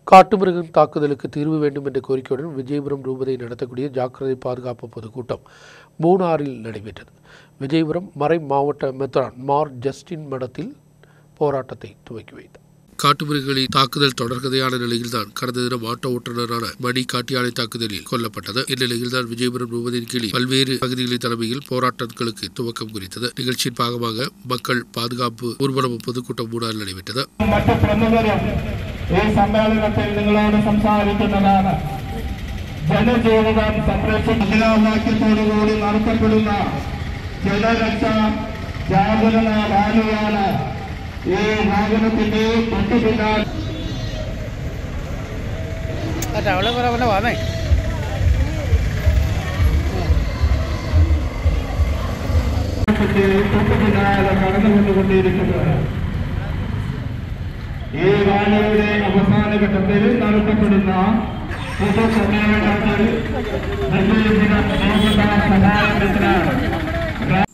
காட்டுமிருகம் தாக்குதலுக்கு தீர்வு வேண்டும் என்ற கோரிக்கையுடன் விஜயபுரம் ரூபதை நடத்தக்கூடிய ஜாக்கிரதை பாதுகாப்பு பொதுக்கூட்டம் மூணாறில் நடைபெற்றது. விஜயபுரம் மறை மாவட்ட மெத்ரான் மார் ஜஸ்டின் மடத்தில் போராட்டத்தை துவக்கி வைத்தார். காட்டுமிருகங்களின் தாக்குதல் தொடர்கதையான நிலையில்தான் கடந்த தினம் ஆட்டோ ஓட்டுநரான மணி காட்டியானை தாக்குதலில் கொல்லப்பட்டது. இந்நிலையில்தான் விஜயபுரம் ரூபதியின் கீழ் பல்வேறு பகுதிகளின் தலைமையில் போராட்டங்களுக்கு துவக்கம் குறித்தது. நிகழ்ச்சியின் பாகமாக மக்கள் பாதுகாப்பு ஊர்வலம் பொதுக்கூட்டம் மூணாறில் நடைபெற்றது. ജനജീവിതം സംരക്ഷിക്കുന്നതോടുകൂടി നടത്തപ്പെടുന്ന ജനരക്ഷ ജാഗരണ റാലിയാണ് ഈ വാഹനത്തിന്റെ തൊട്ടുപിന്നാലെ കടന്നുകൊണ്ടുകൊണ്ടിരിക്കുന്നത്. ഈ റാലിയുടെ അവസാന ഘട്ടത്തിൽ നടത്തപ്പെടുന്ന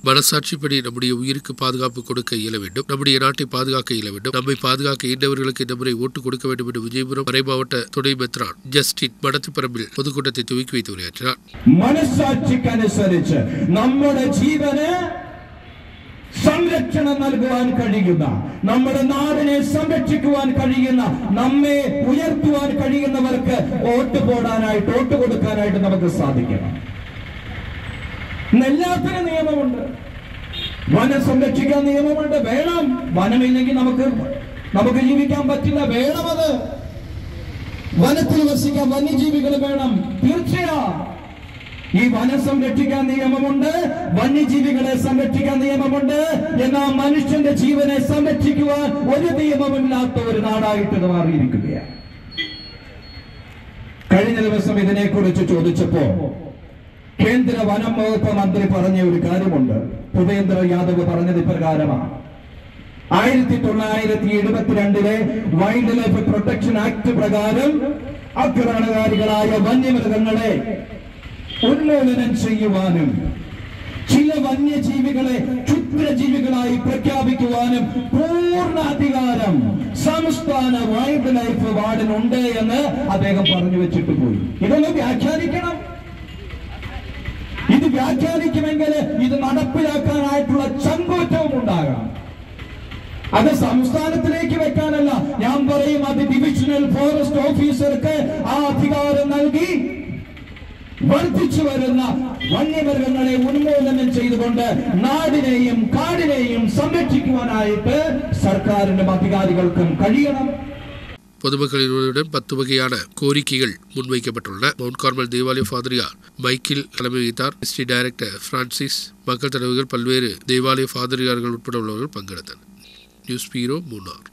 மனசாட்சிப்படி நம்முடைய உயிருக்கு பாதுகாப்பு கொடுக்க இயல வேண்டும், நம்முடைய நாட்டை பாதுகாக்க இயல வேண்டும், நம்மை பாதுகாக்க இன்றவர்களுக்கு இந்த முறை ஓட்டு கொடுக்க வேண்டும் என்று விஜயபுரம் மறை மாவட்ட துணை மெத்ரான் ஜஸ்டின் மடத்துப்பரம்பில் பொதுக்கூட்டத்தை துவக்கி வைத்து உரையாற்றினார். മനസാക്ഷിക്കനുസരിച്ച് നമ്മുടെ ജീവന് സംരക്ഷണം നൽകുവാൻ കഴിയുന്ന, നമ്മുടെ നാടിനെ സംരക്ഷിക്കുവാൻ കഴിയുന്ന, നമ്മെ ഉയർത്തുവാൻ കഴിയുന്നവർക്ക് വോട്ട് പോടാനായിട്ട്, വോട്ട് കൊടുക്കാനായിട്ട് നമുക്ക് സാധിക്കണം. എല്ലാത്തിനും നിയമമുണ്ട്. വനം സംരക്ഷിക്കാൻ നിയമമുണ്ട്, വേണം. വനമില്ലെങ്കിൽ നമുക്ക് ജീവിക്കാൻ പറ്റില്ല, വേണം. അത് വനത്തിൽ വസിക്കാൻ വന്യജീവികൾ വേണം, തീർച്ചയായും. ഈ വനം സംരക്ഷിക്കാൻ നിയമമുണ്ട്, വന്യജീവികളെ സംരക്ഷിക്കാൻ നിയമമുണ്ട്. എന്നാൽ മനുഷ്യന്റെ ജീവനെ സംരക്ഷിക്കുവാൻ ഒരു നിയമമില്ലാത്ത ഒരു നാടായിട്ട് മാറിയിരിക്കുകയാണ്. കഴിഞ്ഞ ദിവസം ഇതിനെക്കുറിച്ച് ചോദിച്ചപ്പോ കേന്ദ്ര വനം വകുപ്പ് മന്ത്രി പറഞ്ഞ ഒരു കാര്യമുണ്ട്. ഭൂപേന്ദ്ര യാദവ് പറഞ്ഞത് ഇപ്രകാരമാണ്: 1972 വൈൽഡ് ലൈഫ് പ്രൊട്ടക്ഷൻ ആക്ട് പ്രകാരം ആക്രമണകാരികളായ വന്യമൃഗങ്ങളെ ഉന്മൂലനം ചെയ്യുവാനും ചില വന്യജീവികളെ ക്ഷുദ്രജീവികളായി പ്രഖ്യാപിക്കുവാനും പൂർണ്ണ അധികാരം സംസ്ഥാന വൈൽഡ് ലൈഫ് വാർഡിനുണ്ട് എന്ന് അദ്ദേഹം പറഞ്ഞു വെച്ചിട്ട് പോയി. ഇതൊന്ന് വ്യാഖ്യാനിക്കണം. ഇത് വ്യാഖ്യാനിക്കുമെങ്കിൽ ഇത് നടപ്പിലാക്കാനായിട്ടുള്ള ചങ്കൂറ്റവും ഉണ്ടാകണം. അത് സംസ്ഥാനത്തിലേക്ക് വെക്കാനല്ല. ഞാൻ പറയും, അത് ഡിവിഷണൽ ഫോറസ്റ്റ് ഓഫീസർക്ക് ആ അധികാരം നൽകി വർദ്ധിച്ചു വരുന്ന വന്യമൃഗങ്ങളെ ഉന്മൂലനം ചെയ്തുകൊണ്ട് നാടിനെയും കാടിനെയും സംരക്ഷിക്കുവാനായിട്ട് സർക്കാരിനും അധികാരികൾക്കും കഴിയണം. பொதுமக்களிடம் 10 வகையான கோரிக்கைகள் முன்வைக்கப்பட்டுள்ளன. மவுண்ட் கார்மல் தேவாலய ஃபாதரியார் மைக்கேல் தலைமை வைத்தார். டிஸ்ட்ரிக்ட் டைரக்டர் பிரான்சிஸ், மக்கள் தலைவர்கள், பல்வேறு தேவாலய ஃபாதரியார்கள் உட்பட உள்ளவர்கள் பங்கெடுத்தனர். நியூஸ் பீரோ மூணார்.